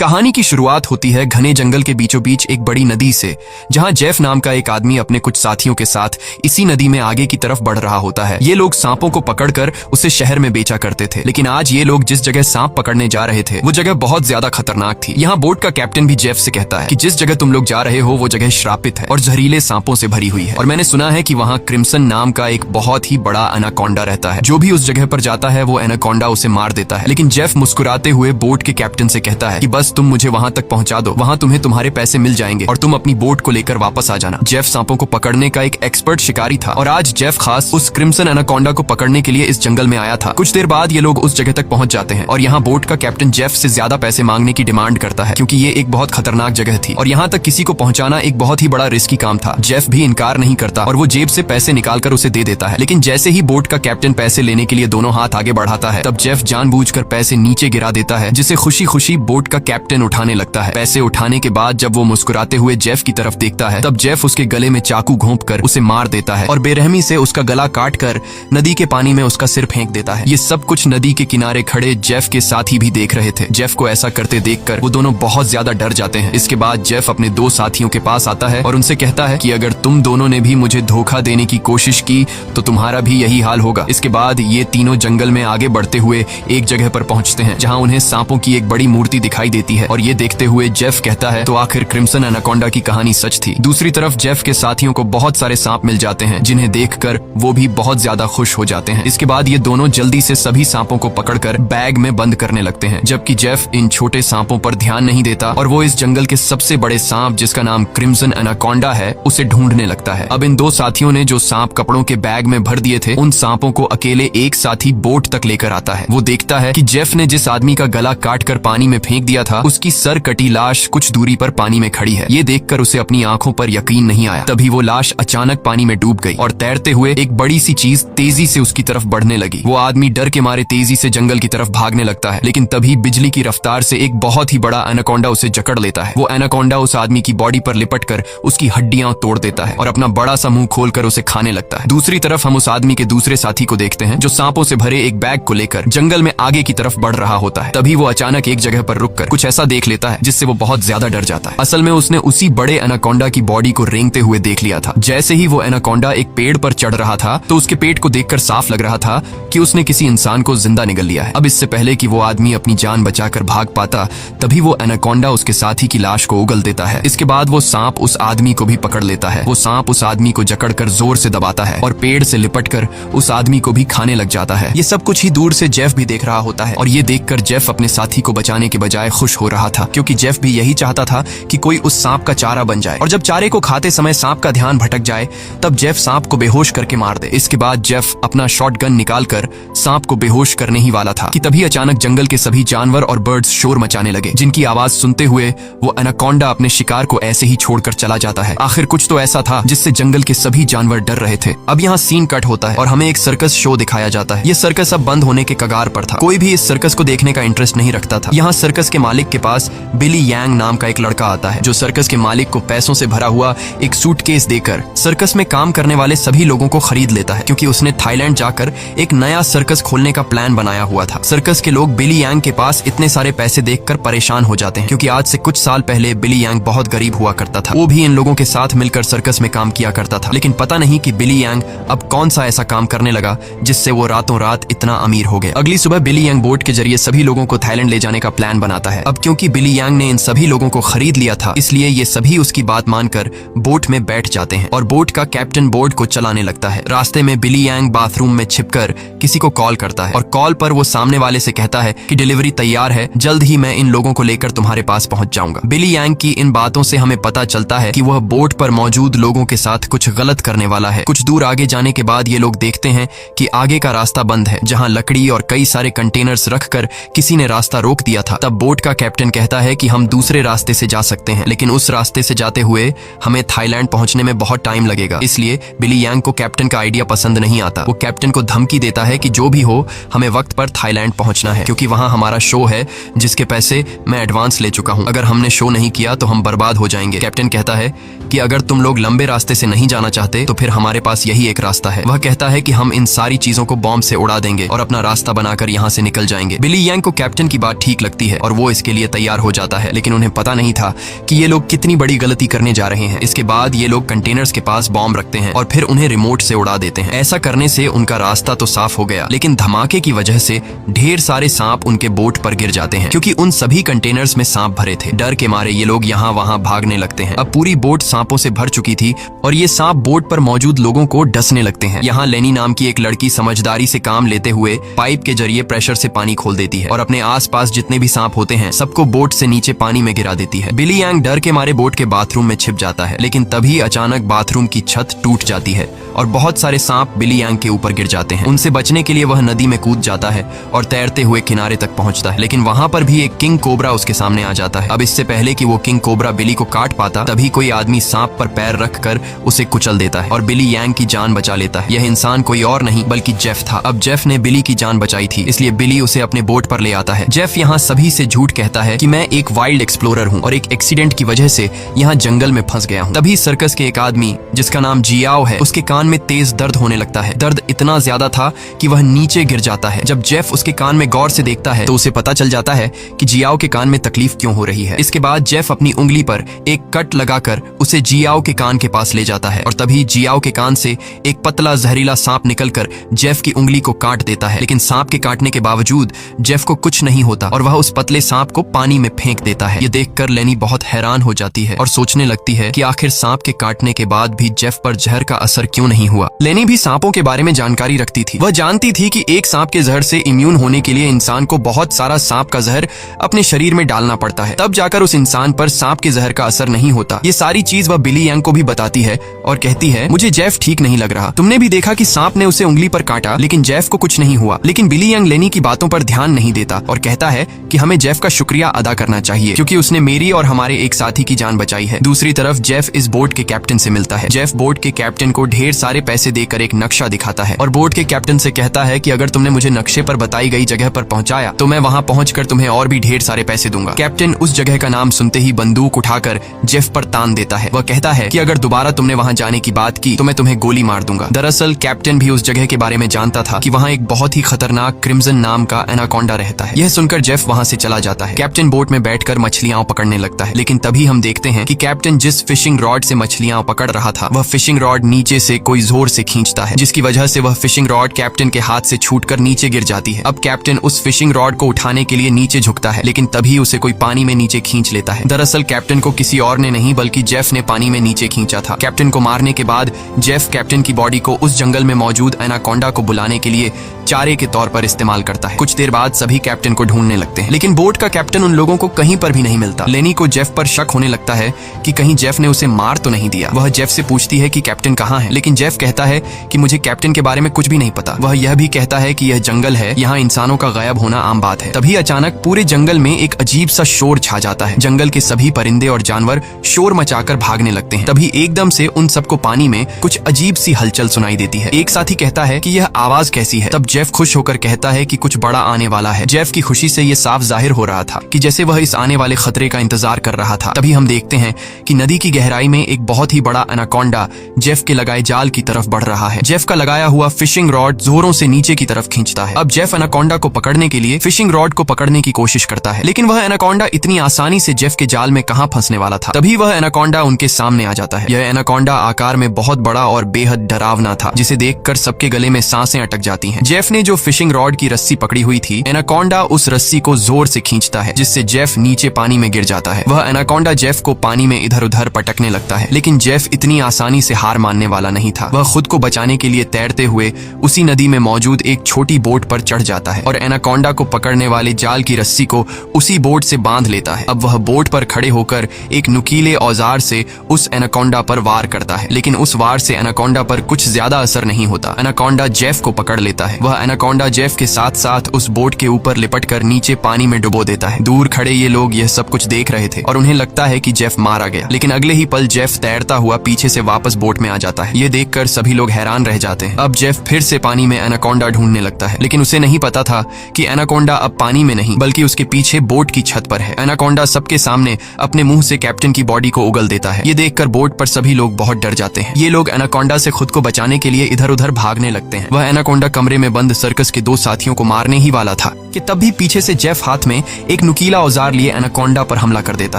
कहानी की शुरुआत होती है घने जंगल के बीचों बीच एक बड़ी नदी से, जहां जेफ नाम का एक आदमी अपने कुछ साथियों के साथ इसी नदी में आगे की तरफ बढ़ रहा होता है। ये लोग सांपों को पकड़कर उसे शहर में बेचा करते थे, लेकिन आज ये लोग जिस जगह सांप पकड़ने जा रहे थे वो जगह बहुत ज्यादा खतरनाक थी। यहाँ बोट का कैप्टन भी जेफ से कहता है कि जिस जगह तुम लोग जा रहे हो वो जगह श्रापित है और जहरीले सांपों से भरी हुई है, और मैंने सुना है कि वहाँ क्रिम्सन नाम का एक बहुत ही बड़ा एनाकोंडा रहता है। जो भी उस जगह पर जाता है वो एनाकोंडा उसे मार देता है। लेकिन जेफ मुस्कुराते हुए बोट के कैप्टन से कहता है कि बस तुम मुझे वहां तक पहुंचा दो, वहां तुम्हें तुम्हारे पैसे मिल जाएंगे और तुम अपनी बोट को लेकर वापस आ जाना। जेफ सांपों को पकड़ने का एक एक्सपर्ट शिकारी था और आज जेफ खास उस क्रिम्सन एनाकोंडा को पकड़ने के लिए इस जंगल में आया था। कुछ देर बाद ये लोग उस जगह तक पहुंच जाते हैं और यहाँ बोट का कैप्टन जेफ से ज्यादा पैसे मांगने की डिमांड करता है, क्योंकि ये एक बहुत खतरनाक जगह थी और यहाँ तक किसी को पहुंचाना एक बहुत ही बड़ा रिस्की काम था। जेफ भी इनकार नहीं करता और वो जेब से पैसे निकालकर उसे दे देता है। लेकिन जैसे ही बोट का कैप्टन पैसे लेने के लिए दोनों हाथ आगे बढ़ाता है, तब जेफ जानबूझकर पैसे नीचे गिरा देता है, जिसे खुशी खुशी बोट का कैप्टन उठाने लगता है। पैसे उठाने के बाद जब वो मुस्कुराते हुए जेफ की तरफ देखता है, तब जेफ उसके गले में चाकू घोंपकर उसे मार देता है और बेरहमी से उसका गला काटकर नदी के पानी में उसका सिर फेंक देता है। ये सब कुछ नदी के किनारे खड़े जेफ के साथी भी देख रहे थे। जेफ को ऐसा करते देखकर वो दोनों बहुत ज्यादा डर जाते हैं। इसके बाद जेफ अपने दो साथियों के पास आता है और उनसे कहता है कि अगर तुम दोनों ने भी मुझे धोखा देने की कोशिश की तो तुम्हारा भी यही हाल होगा। इसके बाद ये तीनों जंगल में आगे बढ़ते हुए एक जगह पर पहुंचते हैं, जहां उन्हें सांपों की एक बड़ी मूर्ति दिखाई देती है और ये देखते हुए जेफ कहता है तो आखिर क्रिम्सन एनाकोंडा की कहानी सच थी। दूसरी तरफ जेफ के साथियों को बहुत सारे सांप मिल जाते हैं, जिन्हें देखकर वो भी बहुत ज्यादा खुश हो जाते हैं। इसके बाद ये दोनों जल्दी से सभी सांपों को पकड़कर बैग में बंद करने लगते हैं, जबकि जेफ इन छोटे सांपों पर ध्यान नहीं देता और वो इस जंगल के सबसे बड़े सांप, जिसका नाम क्रिम्सन एनाकोंडा है, उसे ढूंढने लगता है। अब इन दो साथियों ने जो सांप कपड़ों के बैग में भर दिए थे, उन सांपों को अकेले एक साथी बोट तक लेकर आता है। वो देखता है कि जेफ ने जिस आदमी का गला काटकर पानी में फेंक दिया था, उसकी सर कटी लाश कुछ दूरी पर पानी में खड़ी है। ये देखकर उसे अपनी आंखों पर यकीन नहीं आया। तभी वो लाश अचानक पानी में डूब गई और तैरते हुए एक बड़ी सी चीज तेजी से उसकी तरफ बढ़ने लगी। वो आदमी डर के मारे तेजी से जंगल की तरफ भागने लगता है, लेकिन तभी बिजली की रफ्तार से एक बहुत ही बड़ा एनाकोंडा उसे जकड़ लेता है। वो एनाकोंडा उस आदमी की बॉडी पर लिपटकर उसकी हड्डियां तोड़ देता है और अपना बड़ा सा मुंह खोलकर उसे खाने लगता है। दूसरी तरफ हम उस आदमी के दूसरे साथी को देखते हैं, जो सांपों से भरे एक बैग को लेकर जंगल में आगे की तरफ बढ़ रहा होता है। तभी वो अचानक एक जगह पर रुककर कुछ ऐसा देख लेता है जिससे वो बहुत ज्यादा डर जाता है। असल में उसने उसी बड़े एनाकोंडा की बॉडी को रेंगते हुए देख लिया था। जैसे ही वो एनाकोंडा एक पेड़ पर चढ़ रहा था, तो उसके पेट को देखकर साफ लग रहा था कि उसने किसी इंसान को जिंदा निगल लिया है। अब इससे पहले कि वो आदमी अपनी जान बचाकर भाग पाता, तभी वो एनाकोंडा उसके साथी की लाश को उगल देता है। इसके बाद वो सांप उस आदमी को भी पकड़ लेता है। वो सांप उस आदमी को जकड़कर जोर से दबाता है और पेड़ से लिपटकर उस आदमी को भी खाने लग जाता है। ये सब कुछ ही दूर से जेफ भी देख रहा होता है और ये देखकर जेफ अपने साथी को बचाने के बजाय खुश हो रहा था, क्योंकि जेफ भी यही चाहता था कि कोई उस सांप का चारा बन जाए और जब चारे को खाते समय सांप का ध्यान भटक जाए, तब जेफ सांप को बेहोश करके मार दे। इसके बाद जेफ अपना शॉटगन निकालकर सांप को बेहोश करने ही वाला था कि तभी अचानक जंगल के सभी जानवर और बर्ड्स शोर मचाने लगे, जिनकी आवाज सुनते हुए वो एनाकोंडा अपने शिकार को ऐसे ही छोड़कर चला जाता है। आखिर कुछ तो ऐसा था जिससे जंगल के सभी जानवर डर रहे थे। अब यहाँ सीन कट होता है और हमें एक सर्कस शो दिखाया जाता है। ये सर्कस अब बंद होने के कगार पर था। कोई भी इस सर्कस को देखने का इंटरेस्ट नहीं रखता था। यहाँ सर्कस के मालिक के पास बिली यांग नाम का एक लड़का आता है, जो सर्कस के मालिक को पैसों से भरा हुआ एक सूटकेस देकर सर्कस में काम करने वाले सभी लोगों को खरीद लेता है, क्योंकि उसने थाईलैंड जाकर एक नया सर्कस खोलने का प्लान बनाया हुआ था। सर्कस के लोग बिली यांग के पास इतने सारे पैसे देखकर परेशान हो जाते हैं, क्योंकि आज से कुछ साल पहले बिली यांग बहुत गरीब हुआ करता था। वो भी इन लोगों के साथ मिलकर सर्कस में काम किया करता था, लेकिन पता नहीं कि बिली यांग अब कौन सा ऐसा काम करने लगा जिससे वो रातों रात इतना अमीर हो गए। अगली सुबह बिली यांग बोट के जरिए सभी लोगों को थाईलैंड ले जाने का प्लान बनाता है। अब क्योंकि बिली यांग ने इन सभी लोगों को खरीद लिया था, इसलिए ये सभी उसकी बात मानकर बोट में बैठ जाते हैं और बोट का कैप्टन बोट को चलाने लगता है। रास्ते में बिली यांग बाथरूम में छिपकर किसी को कॉल करता है और कॉल पर वो सामने वाले से कहता है कि डिलीवरी तैयार है, जल्द ही मैं इन लोगों को लेकर तुम्हारे पास पहुंच जाऊंगा। बिली यांग की इन बातों से हमें पता चलता है कि वह बोट पर मौजूद लोगों के साथ कुछ गलत करने वाला है। कुछ दूर आगे जाने के बाद ये लोग देखते हैं कि आगे का रास्ता बंद है, जहां लकड़ी और कई सारे कंटेनर्स रखकर किसी ने रास्ता रोक दिया था। तब बोट का कैप्टन कहता है कि हम दूसरे रास्ते से जा सकते हैं, लेकिन उस रास्ते से जाते हुए हमें थाईलैंड पहुंचने में बहुत टाइम लगेगा। इसलिए बिली यांग को कैप्टन का आइडिया पसंद नहीं आता। वो कैप्टन को धमकी देता है कि जो भी हो हमें वक्त पर थाईलैंड पहुंचना है, क्योंकि वहां हमारा शो है जिसके पैसे मैं एडवांस ले चुका हूं। अगर हमने शो नहीं किया तो हम बर्बाद हो जाएंगे। कैप्टन कहता है कि अगर तुम लोग लंबे रास्ते से नहीं जाना चाहते तो फिर हमारे पास यही एक रास्ता है। वह कहता है कि हम इन सारी चीजों को बॉम्ब से उड़ा देंगे और अपना रास्ता बनाकर यहाँ से निकल जाएंगे। बिली यांग को कैप्टन की बात ठीक लगती है और वो इसके लिए तैयार हो जाता है, लेकिन उन्हें पता नहीं था कि ये लोग कितनी बड़ी गलती करने जा रहे हैं। इसके बाद ये लोग कंटेनर्स के पास बॉम्ब रखते हैं और फिर उन्हें रिमोट से उड़ा देते हैं। ऐसा करने से उनका रास्ता तो साफ हो गया, लेकिन धमाके की वजह से ढेर सारे सांप उनके बोट पर गिर जाते हैं, क्योंकि उन सभी कंटेनर्स में सांप भरे थे। डर के मारे ये लोग यहाँ वहाँ भागने लगते हैं। अब पूरी बोट सांपों से भर चुकी थी और ये सांप बोट पर मौजूद लोगों को डसने लगते हैं। यहाँ लेनी नाम की एक लड़की समझदारी से काम लेते हुए पाइप के जरिए प्रेशर से पानी खोल देती है और अपने आसपास जितने भी सांप होते हैं सबको बोट से नीचे पानी में गिरा देती है। बिली यांग डर के मारे बोट के बाथरूम में छिप जाता है, लेकिन तभी अचानक बाथरूम की छत टूट जाती है और बहुत सारे सांप बिली यांग के ऊपर गिर जाते हैं। उनसे बचने के लिए वह नदी में कूद जाता है और तैरते हुए किनारे तक पहुंचता है, लेकिन वहां पर भी एक किंग कोबरा उसके सामने आ जाता है। अब इससे पहले कि वो किंग कोबरा बिली को काट पाता, तभी कोई आदमी सांप पर पैर रखकर उसे कुचल देता है और बिली यांग की जान बचा लेता है। यह इंसान कोई और नहीं बल्कि जेफ था। अब जेफ ने बिली की जान बचाई थी, इसलिए बिली उसे अपने बोट पर ले आता है। जेफ यहाँ सभी से झूठ कहता है कि मैं एक वाइल्ड एक्सप्लोरर हूँ और एक एक्सीडेंट की वजह से यहाँ जंगल में फंस गया हूँ। तभी सर्कस के एक आदमी जिसका नाम जियाओ है, उसके कान में तेज दर्द होने लगता है। दर्द इतना ज्यादा था कि वह नीचे गिर जाता है। जब जेफ उसके कान में गौर से देखता है तो उसे पता चल जाता है कि जियाओ के कान में तकलीफ क्यों हो रही है। इसके बाद जेफ अपनी उंगली पर एक कट लगाकर उसे जियाओ के कान के पास ले जाता है और तभी जियाओ के कान से एक पतला जहरीला सांप निकलकर जेफ की उंगली को काट देता है, लेकिन सांप के काटने के बावजूद जेफ को कुछ नहीं होता और वह उस पतले सांप को पानी में फेंक देता है। ये देखकर लेनी बहुत हैरान हो जाती है और सोचने लगती है कि आखिर सांप के काटने के बाद भी जेफ पर जहर का असर क्यों नहीं हुआ। लेनी भी सांपों के बारे में जानकारी रखती थी। वह जानती थी कि एक सांप के जहर से इम्यून होने के लिए इंसान को बहुत सारा सांप का जहर अपने शरीर में डालना पड़ता है, तब जाकर उस इंसान पर सांप के जहर का असर नहीं होता। ये सारी चीज वह बिली यांग को भी बताती है और कहती है, मुझे जेफ ठीक नहीं लग रहा। तुमने भी देखा कि सांप ने उसे उंगली पर काटा, लेकिन जेफ को कुछ नहीं हुआ। लेकिन बिली यांग लेनी की बातों पर ध्यान नहीं देता और कहता है कि हमें जेफ का शुक्रिया अदा करना चाहिए, क्योंकि उसने मेरी और हमारे एक साथी की जान बचाई है। दूसरी तरफ जेफ इस बोट के कैप्टन से मिलता है। जेफ बोट के कैप्टन को ढेर सारे पैसे देकर एक नक्शा दिखाता है और बोट के कैप्टन से कहता है कि अगर तुमने मुझे नक्शे पर बताई गई जगह पर पहुंचाया तो मैं वहां पहुंचकर तुम्हें और भी ढेर सारे पैसे दूंगा। कैप्टन उस जगह का नाम सुनते ही बंदूक उठाकर जेफ पर तान देता है। वह कहता है कि अगर दोबारा तुमने वहां जाने की बात की तो मैं तुम्हें गोली मार दूंगा। दरअसल कैप्टन भी उस जगह के बारे में जानता था कि वहां एक बहुत ही खतरनाक क्रिम्सन नाम का एनाकोंडा रहता है। यह सुनकर जेफ वहां से चला जाता है। कैप्टन बोट में बैठकर मछलियां पकड़ने लगता है, लेकिन तभी हम देखते हैं कि कैप्टन जिस फिशिंग रॉड से मछलियां पकड़ रहा था वह फिशिंग रॉड नीचे से कोई जोर से खींचता है, जिसकी वजह से वह फिशिंग रॉड कैप्टन के हाथ से छूटकर नीचे गिर जाती है। अब कैप्टन उस फिशिंग रॉड को उठाने के लिए नीचे झुकता है, लेकिन तभी उसे कोई पानी में नीचे खींच लेता है। दरअसल कैप्टन को किसी और ने नहीं बल्कि जेफ ने पानी में नीचे खींचा था। कैप्टन को मारने के बाद जेफ कैप्टन की बॉडी को उस जंगल में मौजूद एनाकोंडा को बुलाने के लिए चारे के तौर पर इस्तेमाल करता है। कुछ देर बाद सभी कैप्टन को ढूंढने लगते हैं, लेकिन बोट का कैप्टन उन लोगों को कहीं पर भी नहीं मिलता। लेनी को जेफ पर शक होने लगता है कि कहीं जेफ ने उसे मार तो नहीं दिया। वह जेफ से पूछती है कि कैप्टन कहाँ है, लेकिन जेफ कहता है कि मुझे कैप्टन के बारे में कुछ भी नहीं पता। वह यह भी कहता है कि यह जंगल है, यहाँ इंसानों का गायब होना आम बात है। तभी अचानक पूरे जंगल में एक अजीब सा शोर छा जाता है। जंगल के सभी परिंदे और जानवर शोर मचाकर भागने लगते हैं। तभी एकदम से उन सबको पानी में कुछ अजीब सी हलचल सुनाई देती है। एक साथी कहता है कि यह आवाज कैसी है। तब जेफ खुश होकर कहता है कि कुछ बड़ा आने वाला है। जेफ की खुशी से यह साफ जाहिर हो रहा था कि जैसे वह इस आने वाले खतरे का इंतजार कर रहा था। तभी हम देखते हैं कि नदी की गहराई में एक बहुत ही बड़ा एनाकोंडा जेफ के लगाए जाल की तरफ बढ़ रहा है। जेफ का लगाया हुआ फिशिंग रॉड जोरों से नीचे की तरफ खींचता है। अब जेफ एनाकोंडा को पकड़ने के लिए फिशिंग रॉड को पकड़ने की कोशिश करता है, लेकिन वह एनाकोंडा इतनी आसानी से जेफ के जाल में कहां फंसने वाला था। तभी वह एनाकोंडा उनके सामने आ जाता है। यह एनाकोंडा आकार में बहुत बड़ा और बेहद डरावना था, जिसे देखकर सबके गले में सांसें अटक जाती हैं। जेफ ने जो फिशिंग रॉड की रस्सी पकड़ी हुई थी, एनाकोंडा उस रस्सी को जोर से खींचता है, जिससे जेफ नीचे पानी में गिर जाता है। वह एनाकोंडा जेफ को पानी में इधर उधर पटकने लगता है, लेकिन जेफ इतनी आसानी से हार मानने वाला नहीं था। वह खुद को बचाने के लिए तैरते हुए उसी नदी में मौजूद एक छोटी बोट पर चढ़ जाता है और एनाकोंडा को पकड़ने वाले जाल की रस्सी को उसी बोट से बांध लेता है। अब वह बोट पर खड़े होकर एक नुकीले औजार से उस एनाकोंडा पर वार करता है, लेकिन उस वार से एनाकोंडा पर कुछ ज्यादा असर नहीं होता। एनाकोंडा जेफ को पकड़ लेता है। वह वह एनाकोंडा जेफ के साथ साथ उस बोट के ऊपर लिपट कर नीचे पानी में डुबो देता है। दूर खड़े ये लोग यह सब कुछ देख रहे थे और उन्हें लगता है कि जेफ मारा गया, लेकिन अगले ही पल जेफ तैरता हुआ पीछे से वापस बोट में आ जाता है। ये देखकर सभी लोग हैरान रह जाते हैं। अब जेफ फिर से पानी में एनाकोंडा ढूंढने लगता है, लेकिन उसे नहीं पता था कि एनाकोंडा अब पानी में नहीं बल्कि उसके पीछे बोट की छत पर है। एनाकोंडा सबके सामने अपने मुंह से कैप्टन की बॉडी को उगल देता है। ये देखकर बोट पर सभी लोग बहुत डर जाते हैं। ये लोग एनाकोंडा से खुद को बचाने के लिए इधर उधर भागने लगते हैं। वह एनाकोंडा कमरे में बंद सर्कस के 2 साथियों को मारने ही वाला था कि तभी पीछे से जेफ हाथ में एक नुकीला औजार लिए एनाकोंडा पर हमला कर देता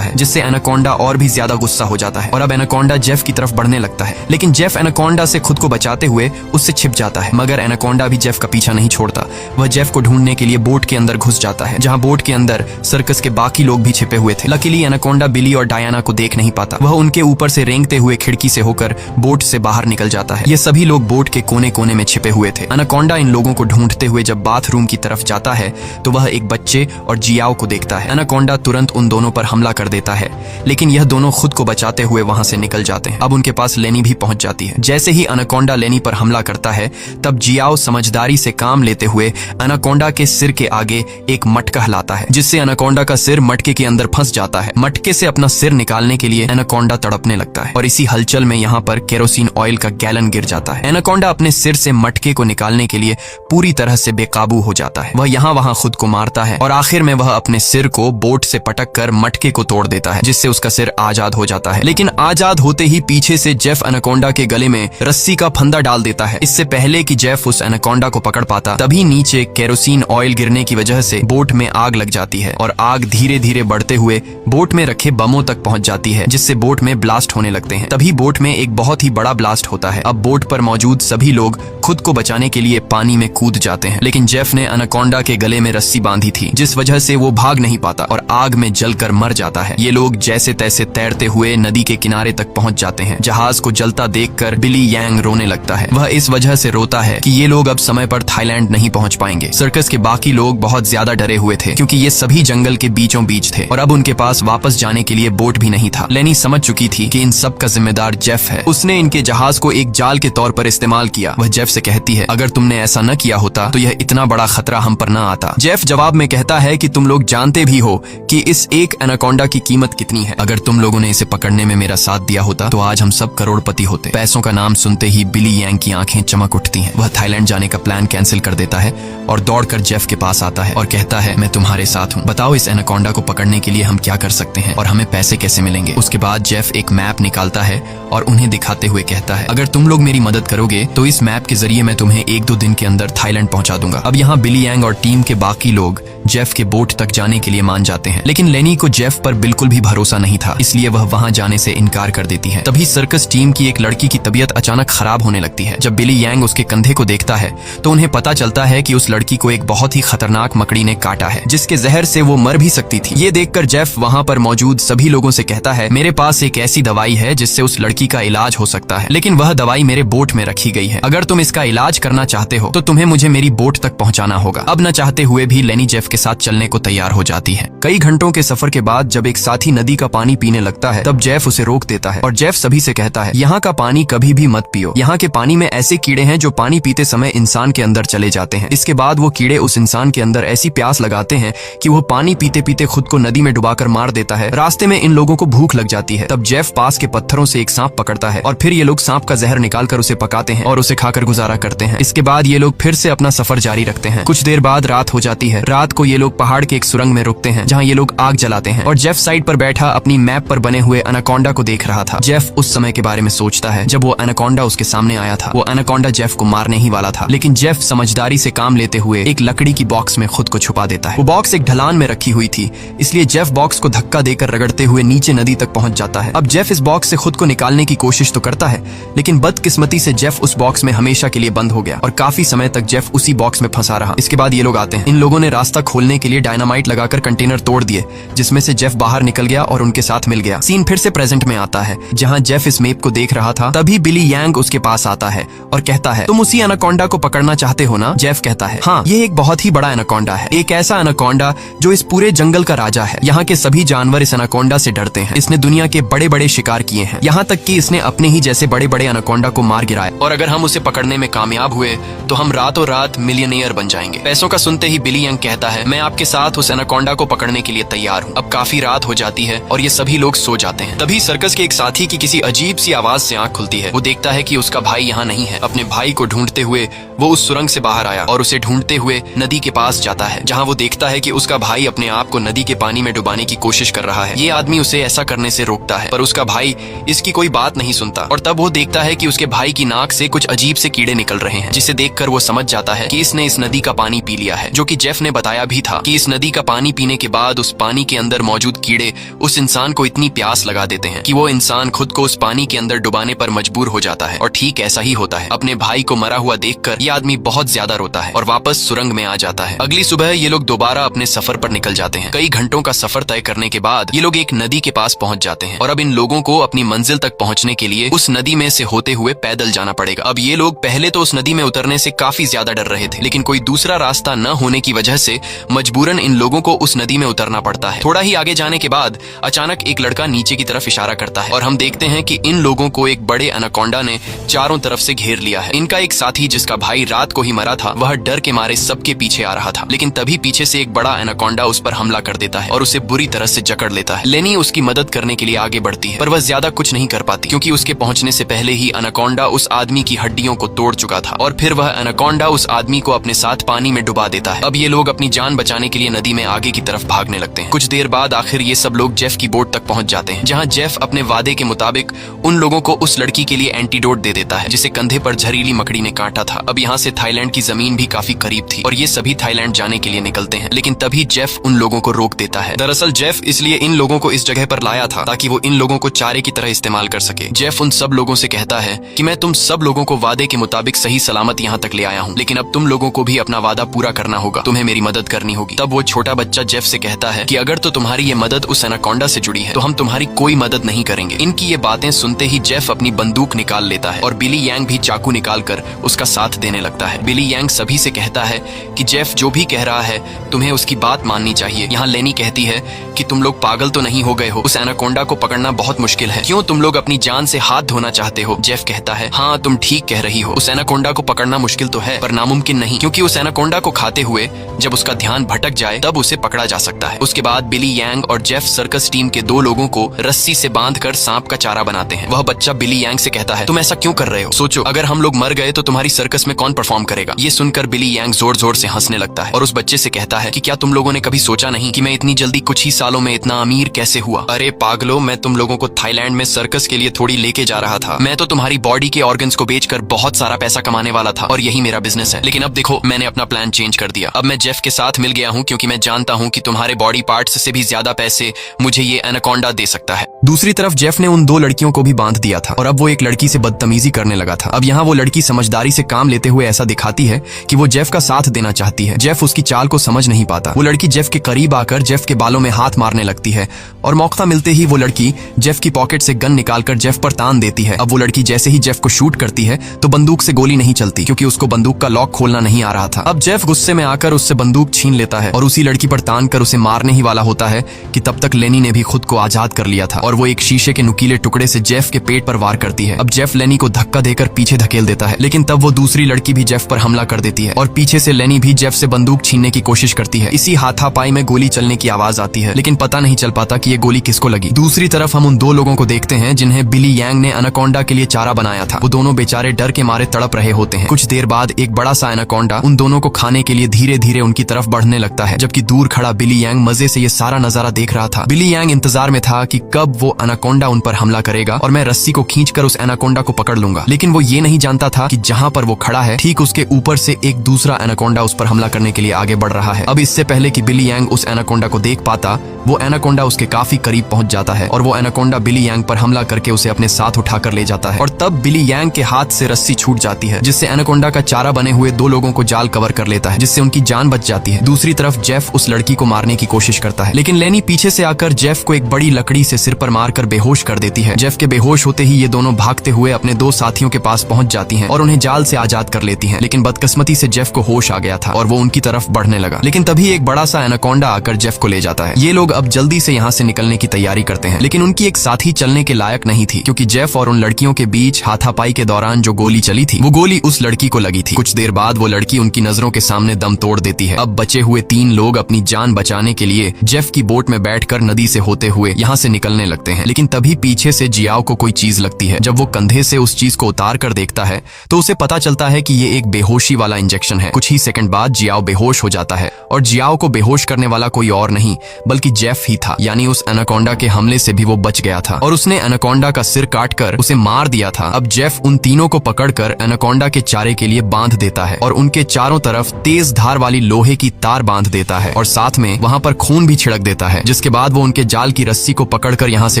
है, जिससे एनाकोंडा और भी ज्यादा गुस्सा हो जाता है और अब एनाकोंडा जेफ की तरफ बढ़ने लगता है। लेकिन जेफ एनाकोंडा से खुद को बचाते हुए उससे छिप जाता है, मगर एनाकोंडा भी जेफ का पीछा नहीं छोड़ता। वह जेफ को ढूंढने के लिए बोट के अंदर घुस जाता है, जहां बोट के अंदर सर्कस के बाकी लोग भी छिपे हुए थे। लकीली एनाकोंडा बिली और डायना को देख नहीं पाता। वह उनके ऊपर से रेंगते हुए खिड़की से होकर बोट से बाहर निकल जाता है। ये सभी लोग बोट के कोने कोने में छिपे हुए थे। एनाकोंडा इन लोगों को ढूंढते हुए जब बाथरूम की तरफ जाता है तो वह एक बच्चे और जियाओ को देखता है। एनाकोंडा तुरंत उन दोनों पर हमला कर देता है, लेकिन यह दोनों खुद को बचाते हुए वहां से निकल जाते हैं। अब उनके पास लेनी भी पहुंच जाती है। जैसे ही एनाकोंडा लेनी पर हमला करता है तब जियाओ समझदारी से काम लेते हुए एनाकोंडा के सिर के आगे एक मटका लाता है, जिससे एनाकोंडा का सिर मटके के अंदर फंस जाता है। मटके से अपना सिर निकालने के लिए एनाकोंडा तड़पने लगता है और इसी हलचल में यहाँ पर केरोसिन ऑयल का गैलन गिर जाता है। एनाकोंडा अपने सिर से मटके को निकालने के लिए पूरी तरह से बेकाबू हो जाता है। वह यहाँ वहां खुद को मारता है और आखिर में वह अपने सिर को बोट से पटक कर मटके को तोड़ देता है, जिससे उसका सिर आजाद हो जाता है। लेकिन आजाद होते ही पीछे से जेफ एनाकोंडा के गले में रस्सी का फंदा डाल देता है। इससे पहले कि जेफ उस एनाकोंडा को पकड़ पाता तभी नीचे केरोसिन ऑयल गिरने की वजह से बोट में आग लग जाती है और आग धीरे धीरे बढ़ते हुए बोट में रखे बमों तक पहुंच जाती है, जिससे बोट में ब्लास्ट होने लगते हैं। तभी बोट में एक बहुत ही बड़ा ब्लास्ट होता है। अब बोट पर मौजूद सभी लोग खुद को बचाने के लिए पानी में कूद जाते हैं, लेकिन जेफ ने एनाकोंडा के गले में रस्सी बांधी थी, जिस वजह से वो भाग नहीं पाता और आग में जलकर मर जाता है। ये लोग जैसे तैसे तैरते हुए नदी के किनारे तक पहुंच जाते हैं। जहाज को जलता देखकर बिली यांग रोने लगता है। वह इस वजह से रोता है कि ये लोग अब समय पर थाईलैंड नहीं पहुंच पाएंगे। सर्कस के बाकी लोग बहुत ज्यादा डरे हुए थे, क्योंकि ये सभी जंगल के बीचों बीच थे और अब उनके पास वापस जाने के लिए बोट भी नहीं था। लेनी समझ चुकी थी कि इन सब का जिम्मेदार जेफ है। उसने इनके जहाज को एक जाल के तौर पर इस्तेमाल किया। वह जेफ से कहती है, अगर तुमने ऐसा न किया होता तो यह इतना बड़ा खतरा हम पर न आता। जेफ जवाब में कहता है कि तुम लोग जानते भी हो कि इस एक एनाकोंडा की कीमत कितनी है। अगर तुम लोगों ने इसे पकड़ने में मेरा साथ दिया होता तो आज हम सब करोड़पति होते। पैसों का नाम सुनते ही बिली यांग की आंखें चमक उठती हैं। वह थाईलैंड जाने का प्लान कैंसिल कर देता है और दौड़कर जेफ के पास आता है और कहता है, मैं तुम्हारे साथ हूँ। बताओ इस एनाकोंडा को पकड़ने के लिए हम क्या कर सकते हैं और हमें पैसे कैसे मिलेंगे। उसके बाद जेफ एक मैप निकालता है और उन्हें दिखाते हुए कहता है, अगर तुम लोग मेरी मदद करोगे तो इस मैप के जरिए मैं तुम्हें 1-2 दिन के अंदर थाईलैंड पहुंचा दूंगा। अब यहाँ बिली यांग और टीम के बाकी लोग जेफ के बोट तक जाने के लिए मान जाते हैं, लेकिन लेनी को जेफ पर बिल्कुल भी भरोसा नहीं था, इसलिए वह वहां जाने से इनकार कर देती है। तभी सर्कस टीम की एक लड़की की तबीयत अचानक खराब होने लगती है। जब बिली यांग उसके कंधे को देखता है तो उन्हें पता चलता है कि उस लड़की को एक बहुत ही खतरनाक मकड़ी ने काटा है, जिसके जहर से वो मर भी सकती थी। ये देखकर जेफ वहां पर मौजूद सभी लोगों से कहता है, मेरे पास एक ऐसी दवाई है जिससे उस लड़की का इलाज हो सकता है, लेकिन वह दवाई मेरे बोट में रखी गई है। अगर तुम इसका इलाज करना चाहते हो तो तुम्हें मुझे मेरी बोट तक पहुंचाना होगा। अब न चाहते हुए भी लेनी जेफ के साथ चलने को तैयार हो जाती है। कई घंटों के सफर के बाद जब एक साथी नदी का पानी पीने लगता है तब जेफ उसे रोक देता है और जेफ सभी से कहता है, यहाँ का पानी कभी भी मत पियो। यहाँ के पानी में ऐसे कीड़े हैं जो पानी पीते समय इंसान के अंदर चले जाते हैं। इसके बाद वो कीड़े उस इंसान के अंदर ऐसी प्यास लगाते हैं कि वो पानी पीते पीते खुद को नदी में डुबाकर मार देता है। रास्ते में इन लोगों को भूख लग जाती है। तब जेफ पास के पत्थरों से एक सांप पकड़ता है और फिर ये लोग सांप का जहर निकालकर उसे पकाते हैं और उसे खाकर गुजारा करते हैं। इसके बाद ये लोग फिर से अपना सफर जारी रखते हैं। कुछ देर बाद रात हो जाती है। रात को ये लोग पहाड़ के एक सुरंग में रुकते हैं, जहाँ ये लोग आग जलाते हैं और जेफ साइड पर बैठा अपनी मैप पर बने हुए एनाकोंडा को देख रहा था। जेफ उस समय के बारे में सोचता है जब वो एनाकोंडा उसके सामने आया था। वो एनाकोंडा जेफ को मारने ही वाला था, लेकिन जेफ समझदारी से काम लेते हुए एक लकड़ी की बॉक्स में खुद को छुपा देता है। वो बॉक्स एक ढलान में रखी हुई थी, इसलिए जेफ बॉक्स को धक्का देकर रगड़ते हुए नीचे नदी तक पहुंच जाता है। अब जेफ इस बॉक्स से खुद को निकालने की कोशिश तो करता है, लेकिन बदकिस्मती से जेफ उस बॉक्स में हमेशा के लिए बंद हो गया और काफी समय तक जेफ उसी बॉक्स में फंसा रहा। इसके बाद ये लोग आते हैं। इन लोगों ने रास्ता खोलने के लिए डायनामाइट लगाकर कंटेनर तोड़ दिए, जिसमें से जेफ बाहर निकल गया और उनके साथ मिल गया। सीन फिर से प्रेजेंट में आता है, जहां जेफ इस मैप को देख रहा था। तभी बिली यांग उसके पास आता है और कहता है, तुम उसी एनाकोंडा को पकड़ना चाहते हो ना? जेफ कहता है, हाँ, ये एक बहुत ही बड़ा एनाकोंडा है, एक ऐसा एनाकोंडा जो इस पूरे जंगल का राजा है। यहाँ के सभी जानवर इस एनाकोंडा से डरते हैं। इसने दुनिया के बड़े बड़े शिकार किए हैं, यहाँ तक कि इसने अपने ही जैसे बड़े बड़े एनाकोंडा को मार गिराया। और अगर हम उसे पकड़ने में कामयाब हुए तो हम रात रातों रात मिलियनेयर बन जाएंगे। पैसों का सुनते ही बिली यंग कहता है, मैं आपके साथ उस एनाकोंडा को पकड़ने के लिए तैयार हूँ। अब काफी रात हो जाती है और ये सभी लोग सो जाते हैं। तभी सर्कस के एक साथी की किसी अजीब सी आवाज से आंख खुलती है। वो देखता है कि उसका भाई यहाँ नहीं है। अपने भाई को ढूंढते हुए वो उस सुरंग से बाहर आया और उसे ढूंढते हुए नदी के पास जाता है, जहाँ वो देखता है कि उसका भाई अपने आप को नदी के पानी में डुबाने की कोशिश कर रहा है। ये आदमी उसे ऐसा करने से रोकता है, पर उसका भाई इसकी कोई बात नहीं सुनता। और तब वो देखता है कि उसके भाई की नाक से कुछ अजीब से कीड़े निकल रहे हैं, जिसे देखकर वो समझ जाता है कि इसने इस नदी का पानी पी लिया है। जो कि जेफ ने बताया भी था कि इस नदी का पानी पीने के बाद उस पानी के अंदर मौजूद कीड़े उस इंसान को इतनी प्यास लगा देते हैं कि वो इंसान खुद को उस पानी के अंदर डुबाने पर मजबूर हो जाता है। और ठीक ऐसा ही होता है। अपने भाई को मरा हुआ देखकर ये आदमी बहुत ज्यादा रोता है और वापस सुरंग में आ जाता है। अगली सुबह ये लोग दोबारा अपने सफर पर निकल जाते हैं। कई घंटों का सफर तय करने के बाद ये लोग एक नदी के पास पहुंच जाते हैं और अब इन लोगों को अपनी मंजिल तक पहुंचने के लिए उस नदी में से होते हुए पैदल जाना पड़ेगा। अब ये लोग पहले तो उस नदी में उतरने से काफी ज्यादा डर रहे थे, लेकिन कोई दूसरा रास्ता न होने की वजह से मजबूरन इन लोगों को उस नदी में उतरना पड़ता है। थोड़ा ही आगे जाने के बाद अचानक एक लड़का नीचे की तरफ इशारा करता है और हम देखते हैं कि इन लोगों को एक बड़े एनाकोंडा ने चारों तरफ से घेर लिया है। इनका एक साथी जिसका भाई रात को ही मरा था, वह डर के मारे सबके पीछे आ रहा था, लेकिन तभी पीछे से एक बड़ा एनाकोंडा उस पर हमला कर देता है और उसे बुरी तरह से जकड़ लेता है। लेनी उसकी मदद करने के लिए आगे बढ़ती है, पर वह ज्यादा कुछ नहीं कर पाती क्योंकि उसके पहुंचने से पहले ही एनाकोंडा उस आदमी की हड्डियों को तोड़ चुका था और फिर वह एनाकोंडा उस आदमी को अपने साथ पानी में डुबा देता है। अब ये लोग अपनी जान बचाने के लिए नदी में आगे की तरफ भागने लगते हैं। कुछ देर बाद आखिर ये सब लोग जेफ की बोट तक पहुंच जाते हैं, जहाँ जेफ अपने वादे के मुताबिक उन लोगों को उस लड़की के लिए एंटीडोट दे देता है जिसे कंधे पर जहरीली मकड़ी ने काटा था। अब यहाँ से थाईलैंड की जमीन भी काफी करीब थी और ये सभी थाईलैंड जाने के लिए निकलते हैं, लेकिन तभी जेफ उन लोगों को रोक देता है। दरअसल जेफ इसलिए इन लोगों को इस जगह पर लाया था ताकि वो इन लोगों को चारे की तरह इस्तेमाल कर सके। जेफ उन सब लोगों से कहता है कि मैं तुम सब लोगों को वादे के मुताबिक सही सलामत यहाँ तक ले आया हूँ, लेकिन अब तुम लोगों को भी अपना वादा पूरा करना होगा, तुम्हें मेरी मदद करनी होगी। तब वो छोटा बच्चा जेफ से कहता है कि अगर तो तुम्हारी ये मदद उस एनाकोंडा से जुड़ी है तो हम तुम्हारी कोई मदद नहीं करेंगे। इनकी ये बातें सुनते ही जेफ अपनी बंदूक निकाल लेता है और बिली यांग भी चाकू निकालकर उसका साथ देने लगता है। बिली यांग सभी से कहता है कि जेफ जो भी कह रहा है तुम्हें उसकी बात माननी चाहिए। यहाँ लेनी कहती है कि तुम लोग पागल तो नहीं हो गए हो, उस एनाकोंडा को पकड़ना बहुत मुश्किल है, क्यों तुम लोग अपनी जान से हाथ धोना चाहते हो? जेफ कहता है, हाँ तुम ठीक कह रही हो, उस एनाकोंडा को पकड़ना मुश्किल तो है पर नामुमकिन नहीं, क्योंकि उस एनाकोंडा को खाते हुए जब उसका ध्यान भटक जाए तब उसे पकड़ा जा सकता है। उसके बाद बिली यांग और जेफ सर्कस टीम के दो लोगों को रस्सी से बांधकर सांप का चारा बनाते हैं। वह बच्चा बिली यांग से कहता है, तुम ऐसा क्यों कर रहे हो? सोचो अगर हम लोग मर गए तो तुम्हारी सर्कस में कौन परफॉर्म करेगा? ये सुनकर बिली यांग जोर जोर से हंसने लगता है और उस बच्चे से कहता है कि क्या तुम लोगों ने कभी सोचा नहीं कि मैं इतनी जल्दी कुछ ही सालों में इतना अमीर कैसे हुआ? अरे पागलो, मैं तुम लोगों को थाईलैंड में सर्कस के लिए थोड़ी लेके जा रहा था। मैं तो तुम्हारी बॉडी के ऑर्गन्स को बेचकर बहुत सारा पैसा कमाने वाला था और यही मेरा बिजनेस है, लेकिन अब देखो मैंने अपना प्लान चेंज कर दिया। अब मैं जेफ के साथ मिल गया हूँ क्योंकि मैं जानता हूँ कि तुम्हारे बॉडी पार्ट्स से भी ज्यादा पैसे मुझे ये एनाकोंडा दे सकता है। दूसरी तरफ जेफ ने उन दो लड़कियों को भी बांध दिया था और अब वो एक लड़की से बदतमीजी करने लगा था। अब यहाँ वो लड़की समझदारी से काम लेते हुए ऐसा दिखाती है कि वो जेफ का साथ देना चाहती है। जेफ उसकी चाल को समझ नहीं पाता। वो लड़की जेफ के करीब आकर जेफ के बालों में हाथ मारने लगती है और मौका मिलते ही वो लड़की जेफ की पॉकेट से गन निकालकर जेफ पर तान देती है। अब वो लड़की जैसे ही जेफ को शूट करती है तो बंदूक से गोली नहीं चलती क्योंकि उसको बंदूक का लॉक खोलना नहीं आ रहा था। अब जेफ गुस्से में आकर उससे बंदूक छीन लेता है और उसी लड़की पर तान कर उसे मारने ही वाला होता है कि तब तक लेनी ने भी खुद को आजाद कर लिया था और वो एक शीशे के नुकीले टुकड़े से जेफ के पेट पर वार करती है। अब जेफ लेनी को धक्का देकर पीछे धकेल देता है, लेकिन तब वो दूसरी लड़की भी जेफ पर हमला कर देती है और पीछे से लेनी भी जेफ से बंदूक छीनने की कोशिश करती है। इसी हाथापाई में गोली चलने की आवाज आती है, लेकिन पता नहीं चल पाता कि ये गोली किसको लगी। दूसरी तरफ हम उन दो लोगों को देखते हैं जिन्हें बिली यांग ने एनाकोंडा के लिए चारा बनाया था। वो दोनों बेचारे डर के मारे तड़प रहे होते हैं। कुछ देर बाद एक बड़ा सा एनाकोंडा उन दोनों को खाने के लिए धीरे धीरे उनकी तरफ बढ़ने लगता है, जबकि दूर खड़ा बिली यांग मजे से ये सारा नजारा देख रहा था। बिली यांग इंतजार में था कि कब वो एनाकोंडा उन पर हमला करेगा और मैं रस्सी को खींचकर उस एनाकोंडा को पकड़ लूंगा, लेकिन वो ये नहीं जानता था कि जहां पर वो खड़ा है ठीक उसके ऊपर से एक दूसरा एनाकोंडा उस पर हमला करने के लिए आगे बढ़ रहा है। अब इससे पहले कि बिली यांग उस एनाकोंडा को देख पाता, वो एनाकोंडा उसके काफी करीब पहुंच जाता है और वो एनाकोंडा बिली यांग पर हमला करके उसे अपने साथ उठाकर ले जाता है और तब बिली यांग के हाथ से रस्सी छूट जाती है, जिससे एनाकोंडा का चारा बने हुए दो लोगों को जाल कवर कर लेता है, जिससे उनकी जान बच जाती है। दूसरी तरफ जेफ उस लड़की को मारने की कोशिश करता है, लेकिन लेनी पीछे से आकर जेफ को एक बड़ी लकड़ी से सिर पर मारकर बेहोश कर देती है। जेफ के बेहोश होते ही ये दोनों भागते हुए अपने दो साथियों के पास पहुंच जाती हैं और उन्हें जाल से आजाद कर लेती हैं, लेकिन बदकिस्मती से जेफ को होश आ गया था और वो उनकी तरफ बढ़ने लगा, लेकिन तभी एक बड़ा सा एनाकोंडा आकर जेफ को ले जाता है। ये लोग अब जल्दी से यहाँ से निकलने की तैयारी करते हैं, लेकिन उनकी एक साथी चलने के लायक नहीं थी क्योंकि जेफ और उन लड़कियों के बीच हाथापाई के दौरान जो गोली चली थी वो गोली उस लड़की को लगी थी। कुछ देर बाद वो लड़की उनकी नजरों के सामने दम तोड़ देती है। अब बचे हुए 3 लोग अपनी जान बचाने के लिए जेफ की बोट में बैठकर नदी से होते हुए यहाँ से निकलने लगते हैं। लेकिन तभी पीछे से जियाओ को कोई चीज लगती है। जब वो कंधे से उस चीज को उतार कर देखता है तो उसे पता चलता है कि ये एक बेहोशी वाला इंजेक्शन है। कुछ ही सेकंड बाद जियाओ बेहोश हो जाता है और जियाओ को बेहोश करने वाला कोई और नहीं बल्कि जेफ ही था। यानी उस एनाकोंडा के हमले से भी वो बच गया था और उसने एनाकोंडा का सिर काटकर उसे मार दिया था। अब जेफ उन तीनों को पकड़कर एनाकोंडा के चारे के लिए बांध देता है और उनके चारों तरफ तेज धार वाली लोहे की तार बांध देता है और साथ में वहां पर खून भी छिड़क देता है। जिसके बाद वो उनके जाल की रस्सी को पकड़कर यहाँ से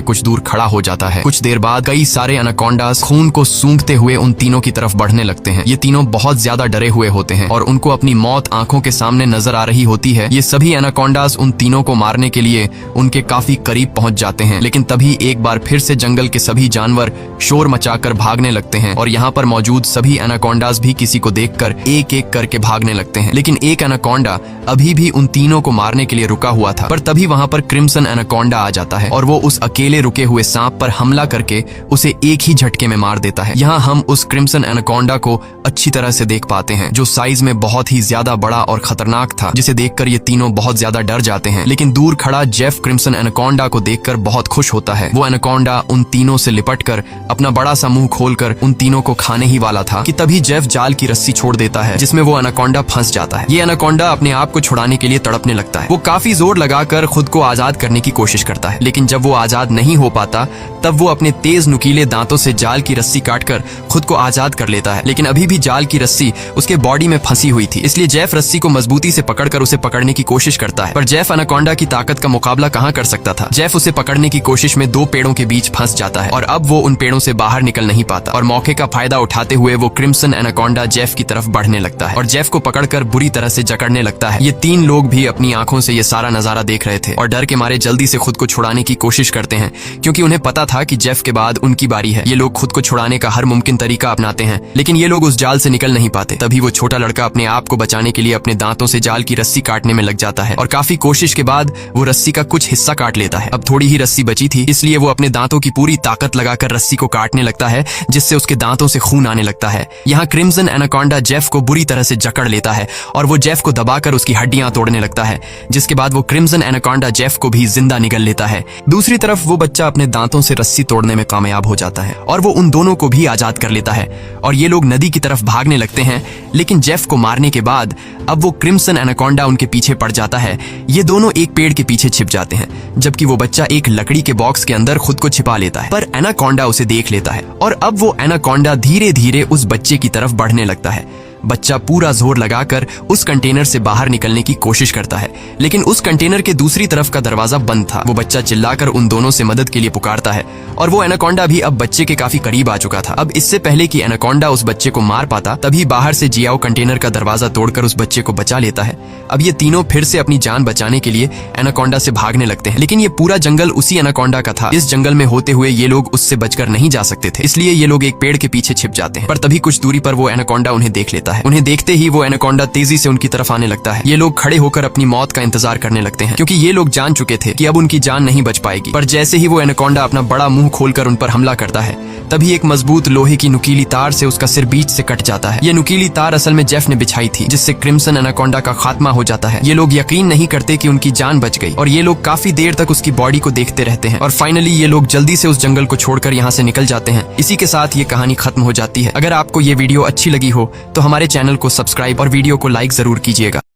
कुछ दूर खड़ा हो जाता है। कुछ देर बाद कई सारे एनाकोंडास खून को सूंघते हुए उन तीनों की तरफ बढ़ने लगते हैं। ये तीनों बहुत ज्यादा डरे हुए होते हैं और उनको अपनी मौत आंखों के सामने नजर आ रही होती है। ये सभी एनाकोंडास उन तीनों को मारने के लिए उनके काफी करीब पहुंच जाते हैं। लेकिन तभी एक बार फिर से जंगल के सभी जानवर शोर मचाकर भागने लगते हैं और यहाँ पर मौजूद सभी एनाकोंडास भी किसी को देखकर एक एक करके भागने लगते हैं। लेकिन एक एनाकोंडा अभी भी उन तीनों को मारने के लिए रुका हुआ था। पर तभी वहां पर क्रिम्सन एनाकोंडा आ जाता है और वो उस अकेले रुके हुए सांप पर हमला करके उसे एक ही झटके में मार देता है। यहाँ हम उस क्रिम्सन एनाकोंडा को अच्छी तरह से देख पाते हैं जो साइज में बहुत ही ज्यादा बड़ा और खतरनाक था, जिसे देखकर ये तीनों बहुत ज्यादा डर जाते हैं। लेकिन दूर खड़ा जेफ क्रिम्सन एनाकोंडा को देखकर बहुत खुश होता है। वो एनाकोंडा उन तीनों से लिपटकर अपना बड़ा सा मुंह खोलकर उन तीनों को खाने ही वाला था कि तभी जेफ जाल की रस्सी छोड़ देता है जिसमें वो एनाकोंडा फंस जाता है। ये एनाकोंडा अपने आप को छुड़ाने के लिए तड़पने लगता है। वो काफी जोर लगाकर खुद को आजाद करने की कोशिश करता है। लेकिन जब वो आजाद नहीं हो पाता तब वो अपने तेज नुकीले दांतों से जाल की रस्सी काटकर खुद को आजाद कर लेता है। लेकिन अभी भी जाल की रस्सी उसके बॉडी में फंसी हुई थी, इसलिए जेफ रस्सी को मजबूती से पकड़कर उसे पकड़ने की कोशिश करता है। पर जेफ एनाकोंडा की ताकत का मुकाबला कहाँ कर सकता था। जेफ उसे पकड़ने की कोशिश में 2 पेड़ों के बीच फंस जाता है और अब वो उन पेड़ों से बाहर निकल नहीं पाता और मौके का फायदा उठाते हुए वो क्रिम्सन एनाकोंडा जेफ की तरफ बढ़ने लगता है और जेफ को पकड़कर बुरी तरह से जकड़ने लगता है। ये 3 लोग भी अपनी आंखों से ये सारा नजारा देख रहे थे और डर के मारे जल्दी से खुद को छुड़ाने की कोशिश करते हैं, क्योंकि उन्हें पता था कि जेफ के बाद उनकी बारी है। ये लोग खुद को छुड़ाने का हर मुमकिन तरीका अपनाते हैं, लेकिन ये लोग उस जाल से निकल नहीं पाते। तभी वो छोटा लड़का अपने आप को बचाने के लिए अपने दांतों से जाल की रस्सी काटने में लग जाता है और काफी कोशिश के बाद वो रस्सी का कुछ हिस्सा काट लेता है। अब थोड़ी ही रस्सी बची थी, इसलिए वो अपने दांतों की पूरी ताकत लगाकर रस्सी को काटने लगता है, जिससे उसके दांतों से खून आने लगता है। यहाँ क्रिम्सन एनाकोंडा जेफ को बुरी तरह से जकड़ लेता है और वो जेफ को दबाकर उसकी हड्डियां तोड़ने लगता है, जिसके बाद वो क्रिम्सन एनाकोंडा जेफ को भी जिंदा निगल लेता है। दूसरी तरफ वो बच्चा अपने दांतों से रस्सी तोड़ने में कामयाब हो जाता है और वो उन दोनों को भी आजाद कर लेता है और ये लोग नदी की तरफ भागने लगते हैं। लेकिन जेफ को मारने के बाद अब वो क्रिम्सन एनाकोंडा उनके पीछे पड़ जाता है। ये दोनों एक पेड़ के पीछे छिप जाते हैं, जबकि वो बच्चा एक लकड़ी के बॉक्स के अंदर खुद को छिपा लेता है। पर एनाकोंडा उसे देख लेता है और अब वो एनाकोंडा धीरे धीरे उस बच्चे की तरफ बढ़ने लगता है। बच्चा पूरा जोर लगाकर उस कंटेनर से बाहर निकलने की कोशिश करता है, लेकिन उस कंटेनर के दूसरी तरफ का दरवाजा बंद था। वो बच्चा चिल्लाकर उन दोनों से मदद के लिए पुकारता है और वो एनाकोंडा भी अब बच्चे के काफी करीब आ चुका था। अब इससे पहले कि एनाकोंडा उस बच्चे को मार पाता, तभी बाहर से जियाओ कंटेनर का दरवाजा तोड़कर उस बच्चे को बचा लेता है। अब ये तीनों फिर से अपनी जान बचाने के लिए एनाकोंडा से भागने लगते हैं, लेकिन ये पूरा जंगल उसी एनाकोंडा का था। इस जंगल में होते हुए ये लोग उससे बचकर नहीं जा सकते थे, इसलिए ये लोग एक पेड़ के पीछे छिप जाते हैं। पर तभी कुछ दूरी पर वो एनाकोंडा उन्हें देख लेता है। उन्हें देखते ही वो एनाकोंडा तेजी से उनकी तरफ आने लगता है। ये लोग खड़े होकर अपनी मौत का इंतजार करने लगते हैं, क्योंकि ये लोग जान चुके थे कि अब उनकी जान नहीं बच पाएगी। पर जैसे ही वो एनाकोंडा अपना बड़ा मुंह खोलकर उन पर हमला करता है, तभी एक मजबूत लोहे की नुकीली तार से उसका सिर बीच से कट जाता है। ये नुकीली तार असल में जेफ ने बिछाई थी, जिससे क्रिम्सन एनाकोंडा का खात्मा हो जाता है। ये लोग यकीन नहीं करते कि उनकी जान बच गई और ये लोग काफी देर तक उसकी बॉडी को देखते रहते हैं और फाइनली ये लोग जल्दी से उस जंगल को छोड़कर यहाँ से निकल जाते हैं। इसी के साथ ये कहानी खत्म हो जाती है। अगर आपको ये वीडियो अच्छी लगी हो तो हमारे चैनल को सब्सक्राइब और वीडियो को लाइक जरूर कीजिएगा।